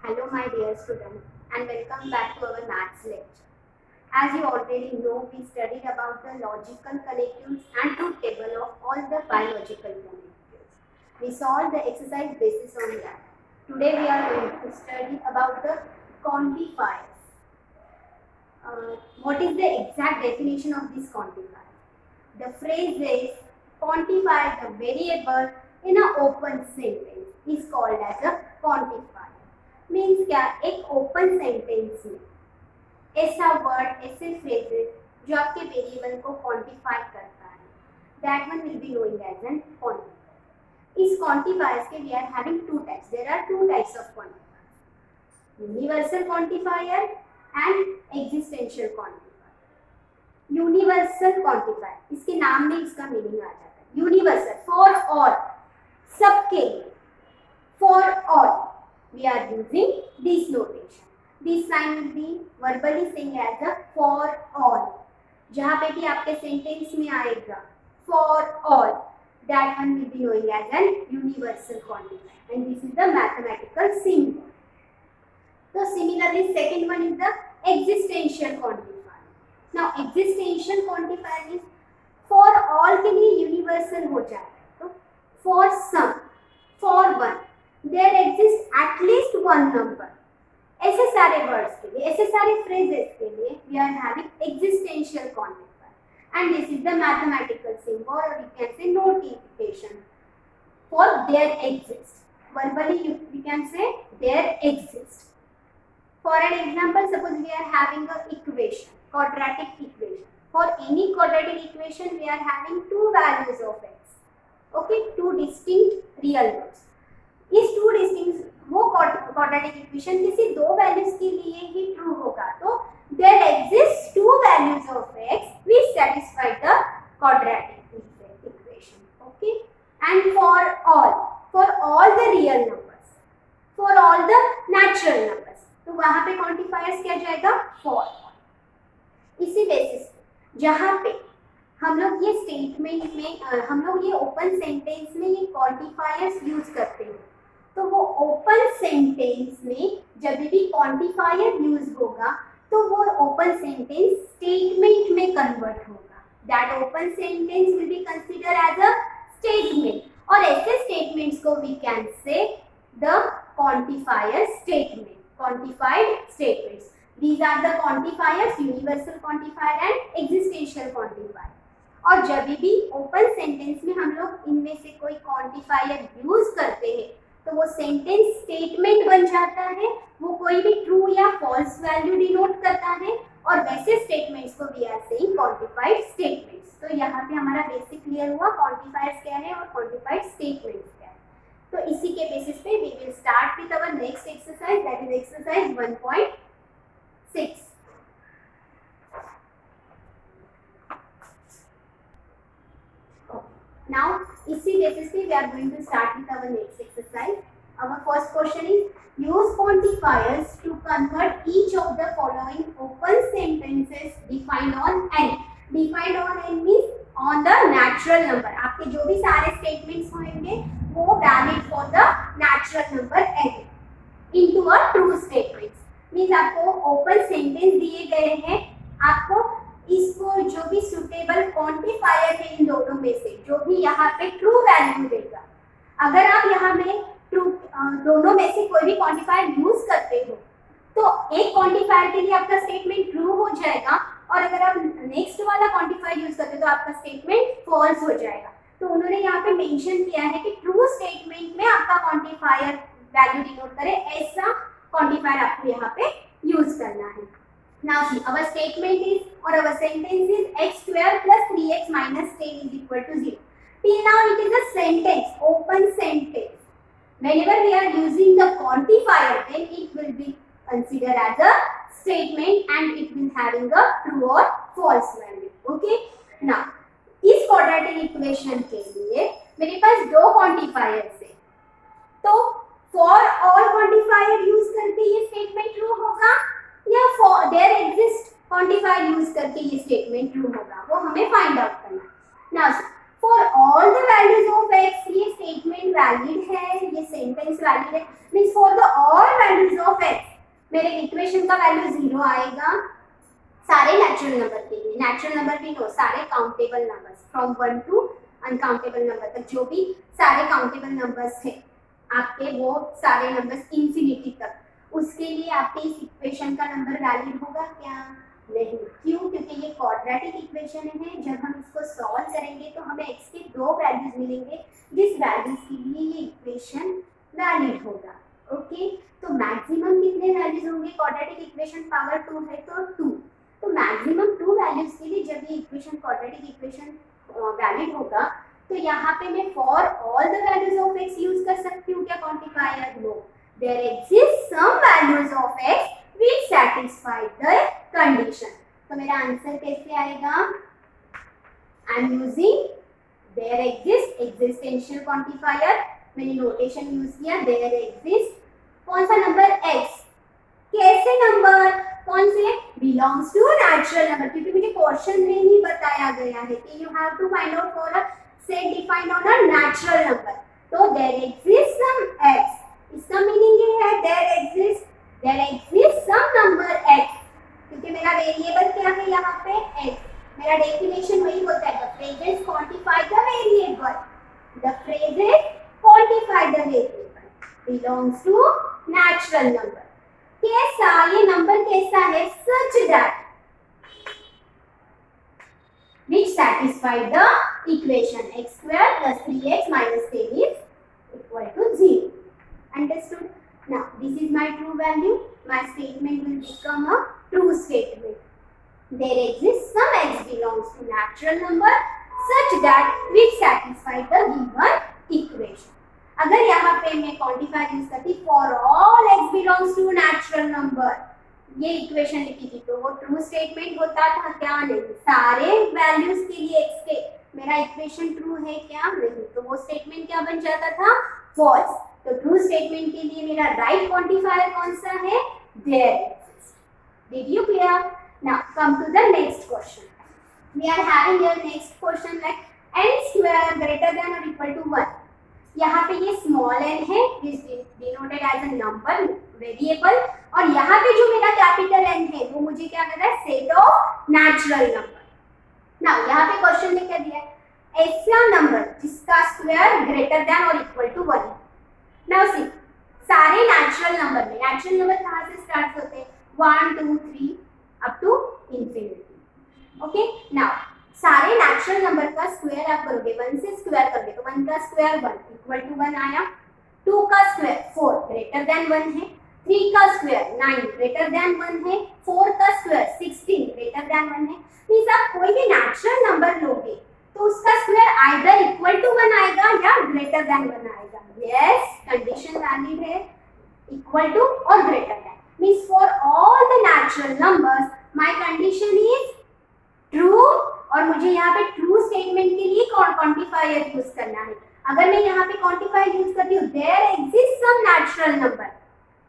Hello my dear students and welcome back to our maths lecture. As you already know, we studied about the logical connectives and truth table of all the biological connectives. We solved the exercise basis on that. Today we are going to study about the quantifiers. What is the exact definition of this quantifier? The phrase is quantify the variable in an open sentence is called as a quantifier. Means क्या, एक open sentence में ऐसा word, ऐसे phrases जो आपके variable को quantify करता है, that one will be knowing as an quantifier. इस क्वांटिफायर्स के we are having two types. There are two types of quantifiers, universal quantifier and existential quantifier. Universal quantifier, इसके नाम में इसका मीनिंग आ जाता है. यूनिवर्सल, फॉर ऑल, सबके लिए, for all. We are using this notation. This sign will be verbally saying as a for all. जहाँ पे भी आपके सेंटेंस में आएगा for all, that one will be knowing as an universal quantifier, and this is the mathematical symbol. So similarly, second one is the existential quantifier. Now existential quantifier is for all के लिए universal हो जाता है. तो for some, for one, there exists at least one number. ऐसे सारे words के लिए, ऐसे सारे फ्रेजेस के लिए we are having existential quantifier, and this is the mathematical symbol, or we can say notification for there exists. Verbally we can say there exists. For an example, suppose we are having a equation, quadratic equation. For any quadratic equation we are having two values of x. Okay, two distinct real numbers. इस two distinct वो quadratic equation किसी दो values के लिए ही true होगा. तो there exist two values of x which satisfy the quadratic equation. Okay, and for all the real numbers, for all the natural numbers, तो वहां पे क्वांटिफायर्स क्या जाएगा, for. इसी बेसिस पे जहां पे हम लोग ये स्टेटमेंट में, हम लोग ये ओपन सेंटेंस में ये क्वांटिफायर्स यूज करते हैं, तो वो ओपन सेंटेंस में जब भी क्वांटिफायर यूज होगा तो वो ओपन सेंटेंस स्टेटमेंट में कन्वर्ट होगा. That open sentence will be consider as a statement, और ऐसे स्टेटमेंट्स को we can say the quantifier statement, quantified statements. These are the quantifiers, universal quantifier and existential quantifier. और जब भी open sentence में हम लोग इनमें से कोई क्वांटिफायर यूज करते हैं तो वो सेंटेंस स्टेटमेंट बन जाता है. वो कोई भी ट्रू या फॉल्स वैल्यू डिनोट करता है, और वैसे स्टेटमेंट्स को we are saying quantified statements. तो यहाँ पे हमारा बेसिक क्लियर हुआ क्वांटिफायर्स क्या है और क्वांटिफाइड स्टेटमेंट्स क्या है. तो इसी के बेसिस पे we will start with our next exercise, that is exercise 1.6. Now, इसी basis पे we are going to start with our next exercise. Our first question is use quantifiers to convert each of the following open sentences defined on n. Defined on n means on the natural number. आपके जो भी सारे statements होंगे वो valid for the natural number n into a true statements. Means आपको open sentence दिए गए हैं, आपको इसको जो भी सुटेबल क्वांटिफायर है इन दोनों में से जो भी यहाँ पे ट्रू वैल्यू देगा. अगर आप यहाँ में ट्रू दोनों में से कोई भी क्वांटिफायर यूज करते हो तो एक क्वांटिफायर के लिए आपका स्टेटमेंट ट्रू हो जाएगा, और अगर आप नेक्स्ट वाला क्वांटिफायर यूज करते हो तो आपका स्टेटमेंट फॉल्स हो जाएगा. तो उन्होंने यहाँ पे मेंशन किया है कि ट्रू स्टेटमेंट में आपका क्वांटिफायर वैल्यू डिनोट करे, ऐसा क्वांटिफायर आपको यहाँ पे यूज करना है. Now see, our statement is, or our sentence is x square plus 3x minus 10 is equal to 0. Till now it is a sentence, open sentence. Whenever we are using the quantifier, then it will be considered as a statement and it will having a true or false value. Okay. Now, इस quadratic equation के लिए मेरे पास दो quantifiers है, तो for all quantifier use करके ये statement true होगा या for there exist quantifier use करके ये स्टेटमेंट ट्रू होगा, वो हमें फाइंड आउट करना है. Now for all the values of x ये स्टेटमेंट वैलिड है, ये सेंटेंस वैलिड है. Means for the all values of मेरे इक्वेशन का वैल्यू 0 आएगा सारे नेचुरल नंबर के लिए, नेचुरल नंबर भी नो, सारे countable numbers from 1 to uncountable number तक, जो भी सारे काउंटेबल नंबर्स है आपके, वो सारे नंबर्स इंफिनिटी तक, उसके लिए आपके इस इक्वेशन का नंबर वैलिड होगा क्या? नहीं। क्यों? क्योंकि ये क्वाड्रेटिक इक्वेशन है, जब हम इसको सॉल्व करेंगे तो हमें x के दो वैल्यूज मिलेंगे, जिस वैल्यूज के लिए ये इक्वेशन वैलिड होगा। ओके, तो मैक्सिमम कितने वैल्यूज होंगे? क्वाड्रेटिक इक्वेशन पावर 2 है तो 2, तो मैक्सिमम 2 वैल्यूज के लिए जब ये इक्वेशन क्वाड्रेटिक इक्वेशन वैलिड होगा, तो यहाँ पे मैं for all the values of x use कर सकती हूँ क्या quantifier? No, there exist some values of x which satisfy the condition। तो मेरा आंसर कैसे आएगा? I am using their exist existential quantifier, मैंने नोटेशन यूज किया देयर एग्जिस्ट, कौन सा नंबर? x। कैसे नंबर? कौन से? बिलोंग्स टू नेचुरल नंबर, क्योंकि मुझे क्वेश्चन में ही बताया गया है कि you have to find out for a set defined on a natural number, तो देयर एग्जिस्ट सम x, इसका मीनिंग ये है there exist some number x, क्योंकि मेरा वेरिएबल क्या है यहाँ पे? x। मेरा डेफिनेशन वही होता है, the phrases quantify the variable, the phrases quantify the variable belongs to natural number. कैसा? ये नंबर कैसा है? Such that which satisfy the equation x square plus 3x minus 10 is equal to 0. Understood? Now this is my true value, my statement will become a true statement. There exists some x belongs to natural number such that which satisfy the given equation. अगर यहाँ पे मैं quantifier use करती for all x belongs to natural number, ये equation लिखी थी, तो वो ट्रू स्टेटमेंट होता था क्या? नहीं। सारे वैल्यूज के लिए x के मेरा इक्वेशन ट्रू है क्या? नहीं, तो वो स्टेटमेंट क्या बन जाता था? फॉल्स। तो ट्रू स्टेटमेंट के लिए मेरा राइट क्वांटिफायर कौन सा है? There exist. Did you clear? Now come to the next question. We are having here next question like n square greater than और इक्वल टू 1। यहाँ पे ये स्मॉल n है, this denoted as a number variable, और यहाँ पे जो मेरा कैपिटल N है वो मुझे क्या कर रहा है? Set of natural number. Now यहाँ पे क्वेश्चन में क्या दिया है? ऐसा नंबर जिसका स्क्वायर ग्रेटर देन और इक्वल टू 1। नाउ सी, सारे नेचुरल नंबर में, नेचुरल नंबर कहाँ से स्टार्ट होते हैं? 1 2 3 up to infinity. Okay, now सारे नेचुरल नंबर का स्क्वायर आप करोगे, 1 से स्क्वायर करोगे तो 1 का स्क्वायर 1 इक्वल टू 1 आया, 2 का स्क्वायर 4 ग्रेटर देन 1 है, 3 का स्क्वायर 9 ग्रेटर देन 1 है, 4 का स्क्वायर 16 ग्रेटर देन 1 है। मींस आप कोई भी नेचुरल नंबर लोगे तो उसका स्क्वायर आइदर इक्वल टू 1 आएगा या ग्रेटर देन 1 आएगा। यस, कंडीशन वैलिड है, इक्वल टू और greater than. Means for all the natural numbers my condition is true, और मुझे यहाँ पे ट्रू स्टेटमेंट के लिए क्वांटिफायर यूज करना है। अगर मैं यहाँ पे क्वांटिफायर यूज करती हूँ there exist some natural number,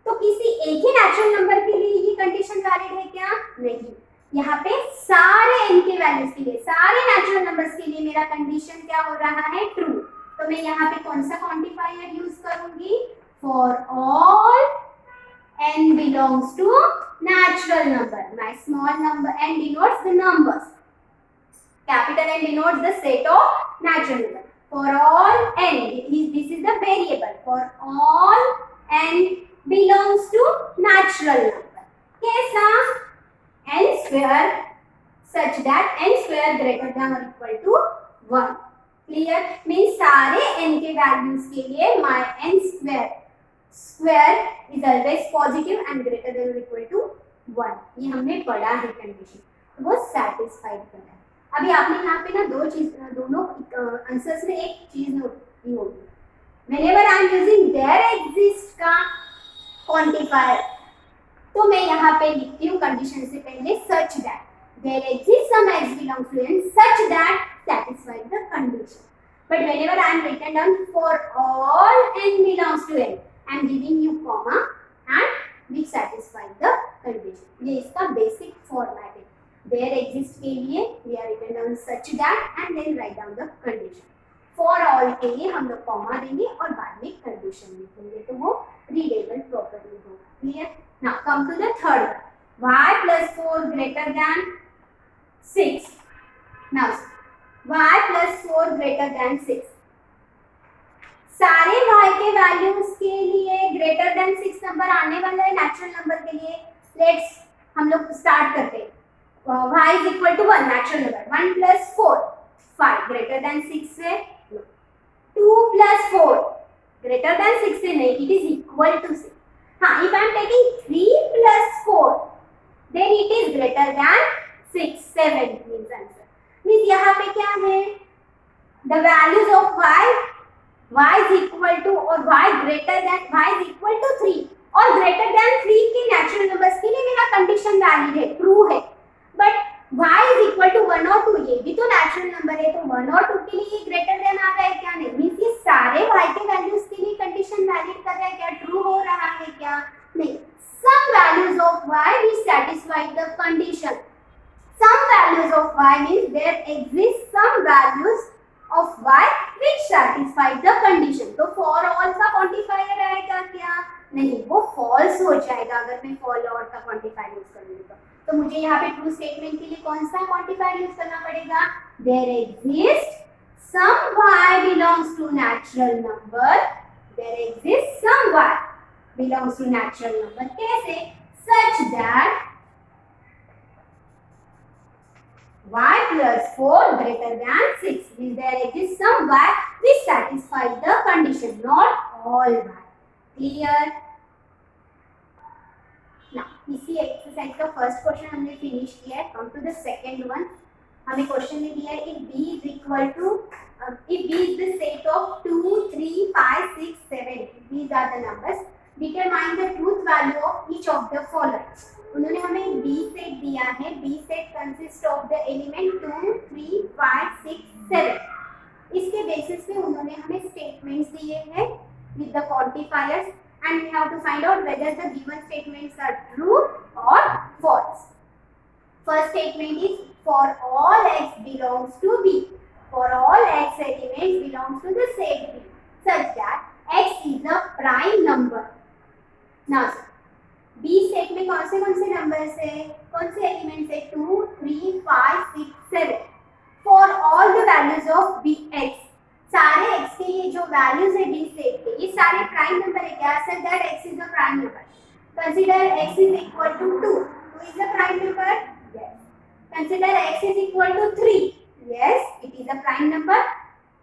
तो किसी एक ही नेचुरल नंबर के लिए ये कंडीशन वैलिड है क्या? नहीं, यहाँ पे सारे n के वैल्यूज के लिए, सारे नेचुरल नंबर्स के लिए मेरा कंडीशन क्या हो रहा है? ट्रू। तो मैं यहाँ पे कौन सा क्वांटिफायर यूज करूंगी? For all n belongs to natural number, my small number n denotes the numbers, capital N denotes the set of natural number. For all n, this is the variable, for all n belongs to natural number. कैसा? n square such that n square greater than or equal to 1. Clear? Means सारे n के values के लिए my n square is always positive and greater than or equal to 1. ये हमने पढ़ा है condition, वो satisfied करा है। अभी आपने यहाँ पे ना दोनों आंसर्स में एक चीज नोट की होगी, whenever I am using there exist का क्वांटिफायर, तो मैं यहाँ पे लिखती हूँ कंडीशन से पहले such that there exists some x belongs to n such that satisfies the condition. But whenever I am written down for all n belongs to n, I am giving you comma and which satisfies the condition. ये इसका basic format है। There exists के लिए we are written down such that and then write down the condition. For all के लिए हम लोग comma देंगे और बाद में कंडीशन लिखेंगे तो वो रीडेबल प्रॉपर्ली होगा. Clear? Now come to the third one. y plus 4 greater than 6. Now y plus 4 greater than 6. सारे y के वैल्यूज के लिए ग्रेटर देन 6 नंबर आने वाला है नेचुरल नंबर के लिए. लेट्स हम लोग स्टार्ट करते हैं. y is equal to 1 natural number. 1 plus 4 5 greater than 6 है. 2 plus 4 ग्रेटर देन 6 है नहीं, इट इज इक्वल टू 6. हाँ, if I am taking 3 plus 4 then it is greater than 6. 7 means answer. Means यहाँ पे क्या है? The values of y is equal to और y is equal to 3 और greater than 3 के नेचुरल नंबर्स के लिए मेरा कंडीशन वैलिड है, ट्रू है. But y is equal to 1 और 2 ये भी तो नेचुरल नंबर है, तो 1 और 2 के लिए ये ग्रेटर देन आ रहा है क्या? नहीं. मींस ये सारे y के वैल्यूज के लिए कंडीशन वैलिड कर रहा है क्या? ट्रू हो रहा है क्या? नहीं. Some values of y will satisfy the condition. Some values of y means there exists some values of y which satisfy the condition. तो for all का quantifier आएगा क्या? नहीं, वो false हो जाएगा अगर मैं for all का quantifier यूज करूँगी तो मुझे यहाँ पे true statement के लिए कौन सा quantifier यूज करना पड़ेगा? There exists some y belongs to natural number. There exists some y belongs to natural number. कैसे? Such that y plus 4 greater than 6. Means there exists some y which satisfy the condition, not all y. Clear? Now, इसी exercise का first question हमने finish किया है. Come to the second one. हमें question में दिया है if b is equal to if b is the set of 2, 3, 5, 6, 7. These are the numbers. Determine the truth value of each of the following. उन्होंने हमें B set दिया है. B set consist of the element 2, 3, 5, 6, 7. इसके basis पे उन्होंने हमें statements दिए हैं with the quantifiers and we have to find out whether the given statements are true or false. First statement is for all x belongs to B. For all x elements belongs to the set B such that x is a prime number. Now B set में कौन से numbers है? कौन से elements है? 2, 3, 5, 6, 7. For all the values of B X. सारे x के ये जो वैल्यूज है बी सेट के, ये सारे प्राइम नंबर है क्या? Sir that x is a prime number. Consider x is equal to 2. 2 is a prime number. Yes. Consider x is equal to 3. Yes, it is a prime number.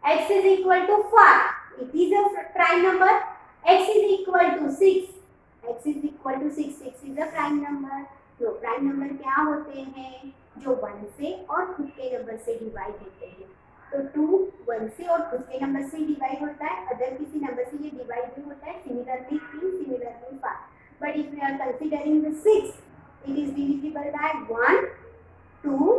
x is equal to 5. It is a prime number. x is equal to 6. x is equal to 6. 6 is a prime number. तो prime number क्या होते हैं? जो 1 से और खुद के number से डिवाइड होते हैं. तो 2 1 से और खुद के नंबर से डिवाइड होता है, अदर किसी नंबर से ये डिवाइड भी होता है. Similarly 3, similarly 5. But if we are considering the 6, it is divisible by 1, 2,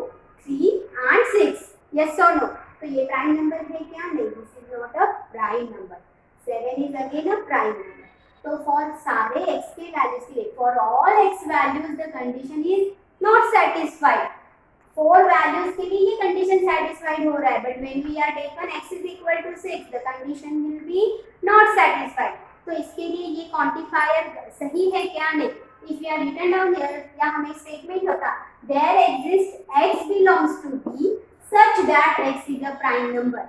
3 and 6. Yes और नो? तो ये प्राइम नंबर है क्या? नहीं, this is not a prime number. 7 is again a prime number. तो फॉर सारे x के वैल्यूज के लिए, for all x values the condition is not satisfied. 4 values के लिए ये कंडीशन सेटिस्फाइड हो रहा है, but when we are taken x is equal to 6 the condition will be not satisfied. तो इसके लिए ये क्वांटिफायर सही है क्या? नहीं. If you are written down here, या हमें स्टेटमेंट होता there exist x belongs to b such that x is a prime number.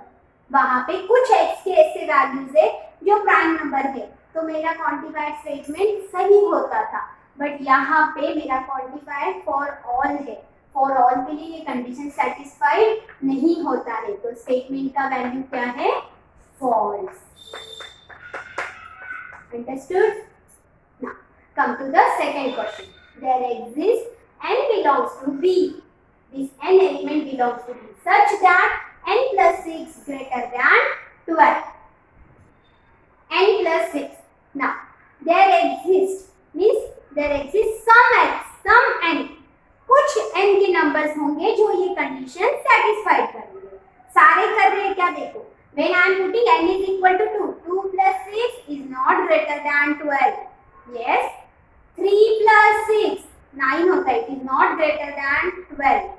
वहां पे कुछ x के ऐसे वैल्यूज है जो प्राइम नंबर है, तो मेरा क्वांटिफाइड स्टेटमेंट सही होता था. बट यहाँ पे मेरा क्वांटिफायर फॉर ऑल है. फॉर ऑल के लिए ये कंडीशन सेटिस्फाइड नहीं होता है, तो स्टेटमेंट का वैल्यू क्या है? False. Understood? Now come to the second question. There exist n belongs to B. This n element belongs to B such that n plus 6 greater than 12. n plus 6. Now there exists means there exists some x, some n. कुछ n के numbers होंगे जो ये condition satisfied करेंगे. सारे कर रहे हैं क्या? देखो, when I am putting n is equal to 2, 2 plus 6 is not greater than 12. Yes, 3 plus 6 9 होता है, it is not greater than 12.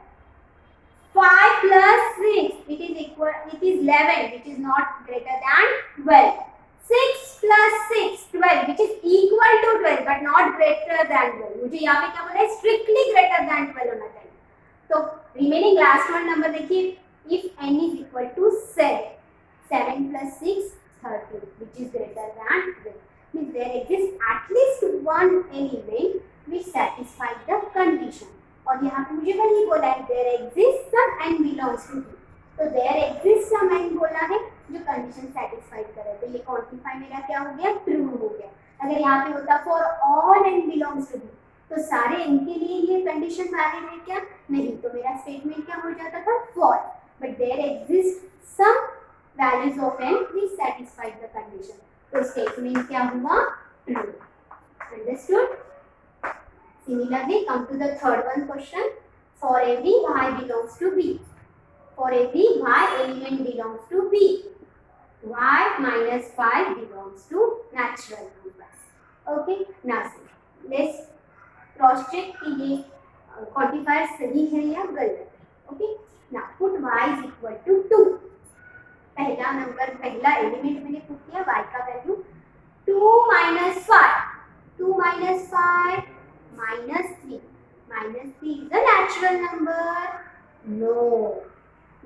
5 plus 6, it is 11, which is not greater than 12. 6 plus 6, 12, which is equal to 12 but not greater than 12. मुझे यहाँ पे क्या बोला है, strictly greater than 12 होना चाहिए. तो remaining last one number देखिए, if n is equal to 7, 7 plus 6, 13, which is greater than 12. Means there exists at least one element which satisfies the condition. और यहाँ पे मुझे वही बोला है, there exists some n belongs to b. तो there exists some n बोला है जो कंडीशन सेटिस्फाइड करे, तो ये क्वांटिफाई मेरा क्या हो गया, ट्रू हो गया. अगर यहाँ पे होता for all n belongs to b, तो सारे n के लिए ये कंडीशन वैलिड है क्या, नहीं, तो मेरा स्टेटमेंट क्या हो जाता था, false. But there exist some values of n which satisfied the condition, तो स्टेटमेंट क्या हुआ, true. Understood. Similarly, come to the third one question. For every y belongs to b, for every y element belongs to b, y minus 5 belongs to natural numbers. Okay, now see, let's cross check कि ये quantifier सही है या गलत. Okay, now put y is equal to 2. पहला number, पहला element मैंने put किया, y का value 2 minus 5, 2 minus 5 minus 3. Minus 3 is a natural number? No.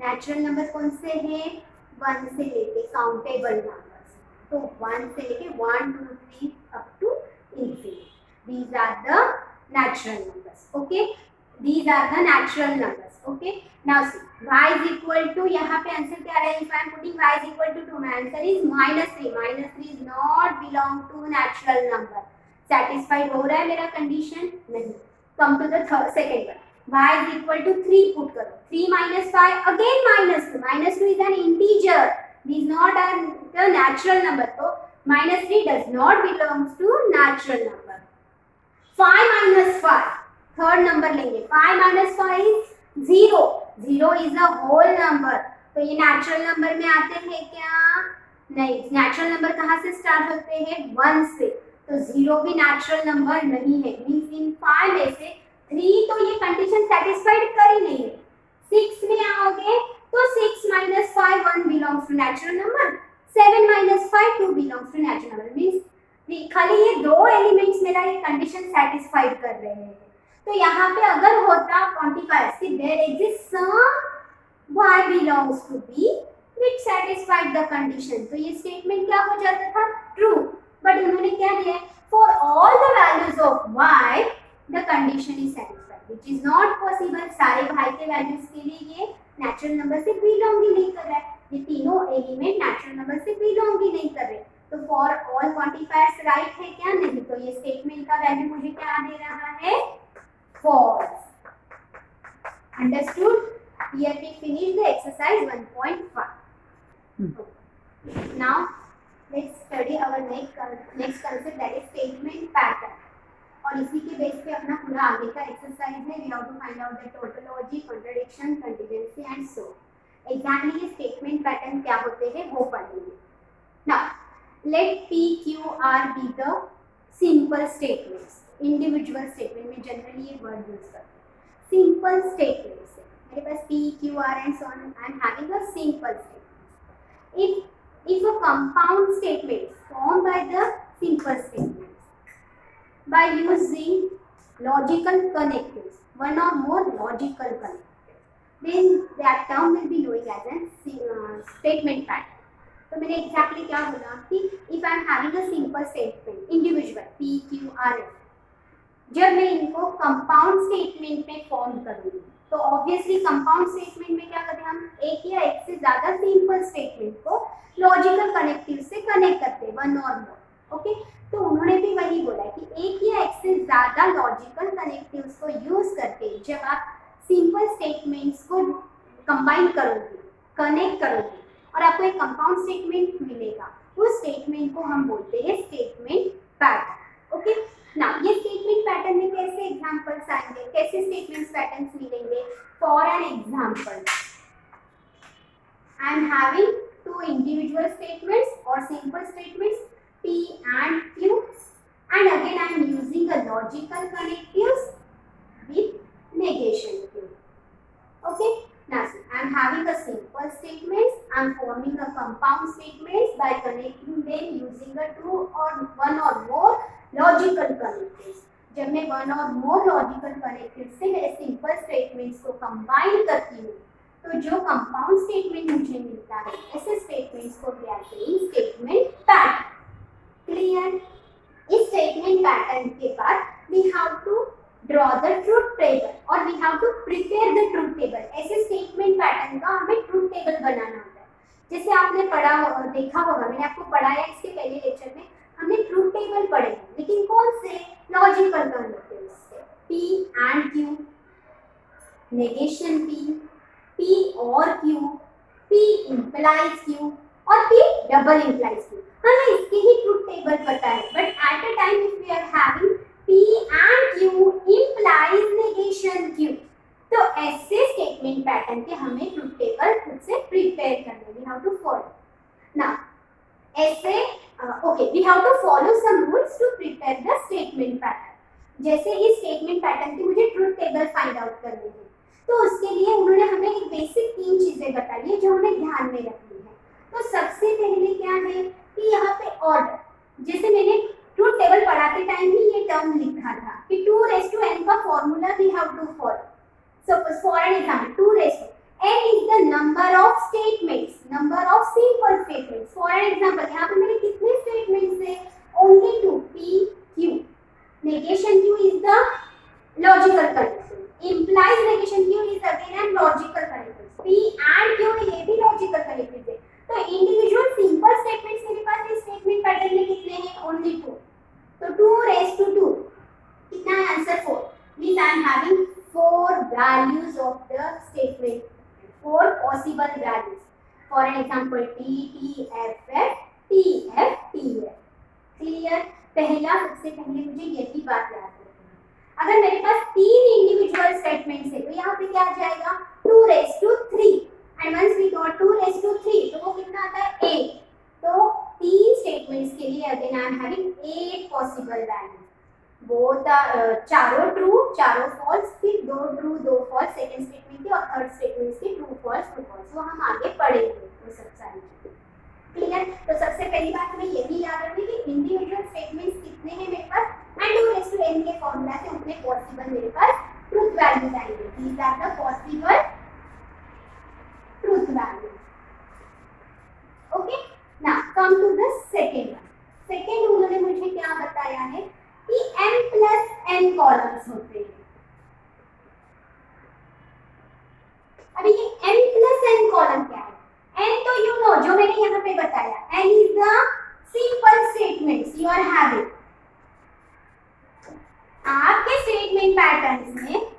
Natural number कौन से हैं? 1 से लेके countable numbers. तो 1 से लेके 1, 2, 3 up to infinity. These are the natural numbers. Okay? These are the natural numbers. Okay? Now see, y is equal to, यहाँ पे आंसर क्या है? If I am putting y is equal to 2, my answer is minus 3. Minus 3 is not belong to natural number. Satisfied हो रहा है मेरा condition? नहीं. Come to the second one. Y is equal to 3 put करो. 3 minus 5 again minus 2. Minus 2 is an integer. This is not the natural number. So minus 3 does not belongs to natural number. 5 minus 5. Third number लेंगे. 5 minus 5 is 0. 0 is a whole number. तो ये natural number में आते हैं क्या? नहीं. Natural number कहाँ से start होते हैं? 1 से. तो 0 भी नेचुरल नंबर नहीं है. मींस इन 5 में से 3 तो ये कंडीशन सेटिस्फाइड कर ही नहीं है. 6 में आओगे तो 6 minus 5 1 belongs to natural number, 7 minus 5 2 belongs to natural number. Means खाली ये दो एलिमेंट्स मेरा ये कंडीशन सेटिस्फाइड कर रहे हैं. तो यहाँ पे अगर होता क्वांटिफायर्स कि there exist some y belongs to b which satisfied the condition, तो ये स्टेटमेंट क्या हो जाता था, ट्रू. बट उन्होंने क्या दिया है, for all the values of y the condition is satisfied, which is not possible. सारे y के वैल्यूज के लिए ये नेचुरल नंबर से बिलोंग ही नहीं कर रहा है. ये तीनों एलिमेंट नेचुरल नंबर से बिलोंग ही नहीं कर रहे. तो फॉर ऑल क्वांटिफायर्स राइट है क्या, नहीं. तो ये स्टेटमेंट का वैल्यू मुझे क्या दे रहा है, false. Understood. Here we finish the exercise 1.5. Now let's study our next concept, that is statement pattern. और इसी के बेस पे अपना पूरा आगे का एक्सरसाइज है. we have to find out the tautology, contradiction, contingency and so. Exactly ये स्टेटमेंट पैटर्न क्या होते हैं वो पढ़ेंगे. Now let p q r be the simple statements. Individual statement में जनरली ये वर्ड यूज करते हैं. सिंपल स्टेटमेंट्स है मेरे पास p q r and so on. I am having a simple statement. If a compound statement formed by the simple statements by using logical connectives, one or more logical connectives, then that term will be known as a statement pattern. तो मैंने exactly क्या बोला कि if I am having a simple statement, individual p q r s, जब मैं इनको compound statement में form करूंगी तो ऑब्वियसली कंपाउंड स्टेटमेंट में क्या करते हैं, हम एक या एक से ज्यादा सिंपल स्टेटमेंट को लॉजिकल कनेक्टिव से कनेक्ट करते हैं, वन और मोर. ओके, तो उन्होंने भी वही बोला है कि एक या एक से ज्यादा लॉजिकल कनेक्टिव्स को यूज करके जब आप सिंपल स्टेटमेंट्स को कंबाइन करोगे, कनेक्ट करोगे और आपको एक कंपाउंड स्टेटमेंट मिलेगा, उस स्टेटमेंट को हम बोलते हैं स्टेटमेंट पैटर्न. ओके, ना ये स्टेटमेंट पैटर्न में कैसे एग्जांपल्स आएंगे, कैसे स्टेटमेंट्स पैटर्न्स मिलेंगे. For an example, I am having two individual statements or simple statements p and q, and again I am using a logical connectives with negation q. Okay, now I'm having a simple statements. I'm forming a compound statements by connecting them using a two or one or more logical connectives. जब मैं one or more logical connectives से मेरे simple statements को combine करती हूँ, तो जो compound statement मुझे मिलता है, ऐसे statements को we are saying statement pattern. Clear? इस statement pattern के बाद we have to draw the truth table और we have to prepare the truth table. ऐसे statement pattern का हमें truth table बनाना होता है. जैसे आपने देखा होगा, मैंने आपको पढ़ाया इसके पहले लेक्चर में, हमने truth table पढ़े हैं, लेकिन कौन से? लॉजिकल कनेक्टिव्स से. P and Q, negation P, P और Q, P implies Q और P double implies Q. हमें इसके ही truth table पता है, but at a time if we are having P and Q implies negation Q, तो ऐसे statement pattern के हमें ट्रूथ टेबल खुद से प्रिपेयर करने, we have to follow. Now, ऐसे okay, we have to follow some rules to prepare the statement pattern. जैसे इस स्टेटमेंट पैटर्न की मुझे ट्रूथ टेबल फाइंड आउट करनी है, तो उसके लिए उन्होंने हमें एक बेसिक 3 चीजें बताई है जो हमें ध्यान में रखनी है. तो सबसे पहले क्या है कि यहाँ पे ऑर्डर, जैसे मैंने ट्रूथ टेबल पढ़ाते टाइम ही ये टर्म लिखा था कि 2n का formula we have to follow. So for an example 2n is the number of statements, number of simple statements. For an example यहाँ पे मेरे कितने स्टेटमेंट्स है? Only 2. p q, negation q is the logical connection, implies negation q is again an logical connection, p and q ये भी logical connection है. तो individual simple statements मेरे पास इस स्टेटमेंट पैटर्न में कितने हैं? ओनली 2. तो 2 कितना है answer? 4. Means I am having 4 values of the statement, 4 possible values. For an example t t f f t f t f. Clear? पहला, सबसे पहले मुझे यही बात याद रखनी है. अगर मेरे पास 3 इंडिविजुअल स्टेटमेंट्स है तो यहाँ पे क्या आ जाएगा? 2 and once we got 2 तो वो कितना आता है? 8. तो 3 स्टेटमेंट्स के लिए again I am having 8 possible values. वो चारों ट्रू, चारों फॉल्स, फिर 2 ट्रू 2 फॉल्स सेकंड स्टेटमेंट की, और थर्ड स्टेटमेंट की ट्रू फॉल्स ट्रू फॉल्स. वो हम आगे पढ़ेंगे वो सब सारी चीजें. क्लियर? तो सबसे पहली बात हमें यही याद रखनी कि इंडिविजुअल स्टेटमेंट्स कितने हैं मेरे पास, एंड 2n के फॉर्मूला से उतने पॉसिबल मेरे पास ट्रूथ वैल्यूज आएंगे. These are the possible truth value. Okay, now come to the second one. Second उन्होंने मुझे क्या बताया है कि m plus n कॉलम्स होते हैं. अभी ये m plus n कॉलम क्या है? n तो you know, जो मैंने यहाँ पे बताया, n is the simple statements you are having. आपके स्टेटमेंट पैटर्न्स में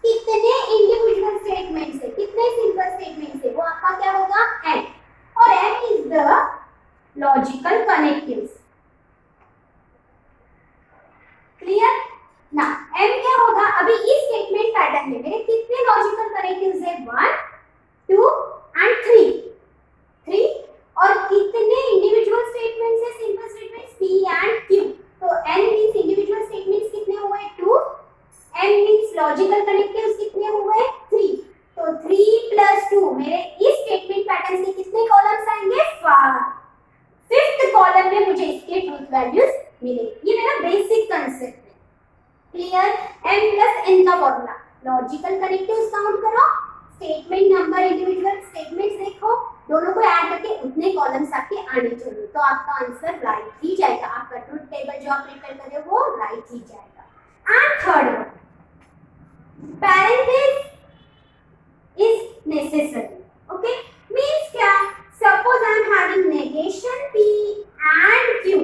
कितने इंडिविजुअल स्टेटमेंट्स है, कितने सिंपल स्टेटमेंट्स है, वो आपका क्या होगा? n. और n is the logical connectives. Clear? ना m क्या होगा? अभी इस स्टेटमेंट पैटर्न में मेरे कितने लॉजिकल कनेक्टिव्स है? 1 2 and 3. और कितने इंडिविजुअल स्टेटमेंट्स है? Simple statements p and q. तो n मींस इंडिविजुअल स्टेटमेंट्स कितने हुए? 2. m मींस लॉजिकल कनेक्टिव्स कितने हुए? 3. तो 3 plus 2 मेरे इस स्टेटमेंट पैटर्न से कितने कॉलम्स आएंगे? 5. फिफ्थ कॉलम में मुझे इसके ट्रूथ वैल्यूज मिलेंगे. ये मेरा बेसिक कांसेप्ट है. क्लियर? m plus n का फॉर्मूला, लॉजिकल कनेक्टिव्स काउंट करो, स्टेटमेंट नंबर इंडिविजुअल स्टेटमेंट्स देखो, दोनों को ऐड करके उतने कॉलम्स आपके आने चाहिए, तो आपका आंसर राइट ही जाएगा. आपका ट्रूथ टेबल जो आप प्रिपेयर कर रहे हो वो राइट ही जाएगा. And third one, parenthesis is necessary. Okay, means क्या? Suppose I am having negation p and q.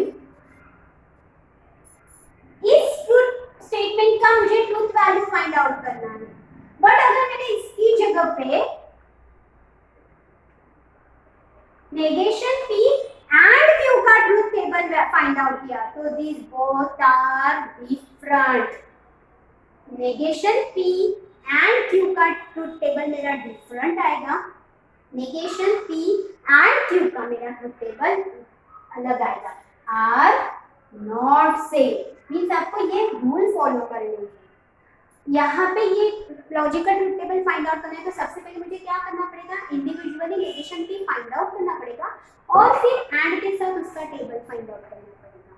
इस ट्रूथ स्टेटमेंट का मुझे ट्रूथ वैल्यू फाइंड आउट करना है, बट अगर मैंने इसकी जगह पे नेगेशन p and q का ट्रूथ टेबल फाइंड आउट किया, तो these both are different. Negation p and q का ट्रूथ टेबल मेरा डिफरेंट आएगा, नेगेशन p एंड q का मेरा ट्रूथ टेबल अलग आएगा. आर नॉट सेम मींस आपको ये रूल फॉलो करने हैं. यहाँ पे ये logical truth table find out करना है तो सबसे पहले मुझे क्या करना पड़ेगा, इंडिविजुअली नेगेशन की फाइंड आउट करना पड़ेगा और फिर एंड के साथ उसका टेबल फाइंड आउट करना पड़ेगा।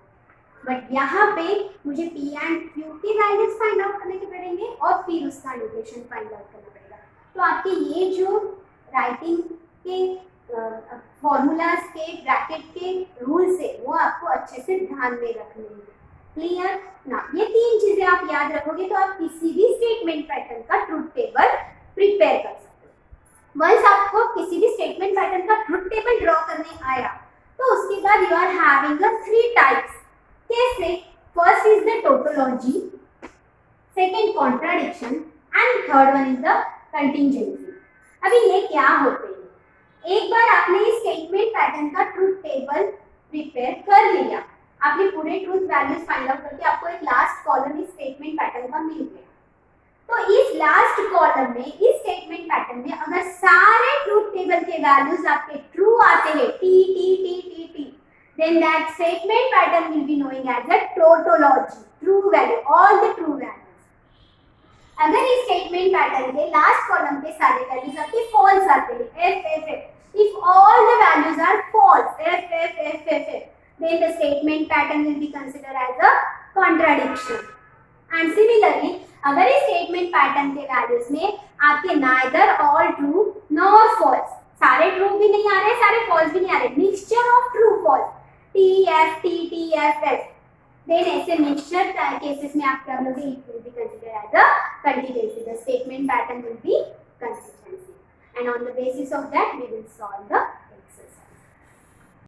बट यहाँ पे मुझे पी एंड क्यू की वैल्यूज फाइंड आउट करने के पड़ेंगे और फिर उसका नेगेशन फाइंड आउट करना पड़ेगा। तो आपके ये जो राइटिंग के फॉर्मूलाज के ब्रैकेट के रूल्स है वो आपको अच्छे से ध्यान में रखने हैं। क्लियर ना, ये तीन चीजें आप याद रखोगे तो आप किसी भी स्टेटमेंट पैटर्न का ट्रुथ टेबल प्रिपेयर कर सकते हो। वंस आपको किसी भी स्टेटमेंट पैटर्न का ट्रुथ टेबल ड्रॉ करने आया तो उसके बाद you are having a 3 types. कैसे? First is the tautology, second contradiction and third one is the contingency. अभी ये क्या होते हैं? एक बार आपने इस स्टेटमेंट पैटर्न का ट्रुथ टेबल प्रिपेयर कर लिया, आपने पूरे ट्रूथ वैल्यूज फाइंड आउट करके आपको एक लास्ट कॉलम इस स्टेटमेंट पैटर्न का मिल गया। तो इस लास्ट कॉलम में, इस स्टेटमेंट पैटर्न में अगर सारे ट्रूथ टेबल के वैल्यूज आपके ट्रू आते हैं, T T T T T, then that statement pattern will be knowing as a tautology, true value, all the true values। अगर इस स्टेटमेंट पैटर्न के लास्ट कॉलम के सारे वैल्यूज आपके फॉल्स आते हैं, F F F, if all the values are false, f f f f f, then the statement pattern will be considered as a contradiction। and similarly अगर इस statement pattern के values में आपके neither all true nor false, सारे true भी नहीं आ रहे, सारे फॉल्स भी नहीं आ रहे, mixture of true false, T F T T F F, then ऐसे मिक्सचर केसेस में आप क्या बोलोगे, it will be considered as a contingency, the statement pattern will be consistency, and on the basis of that we will solve the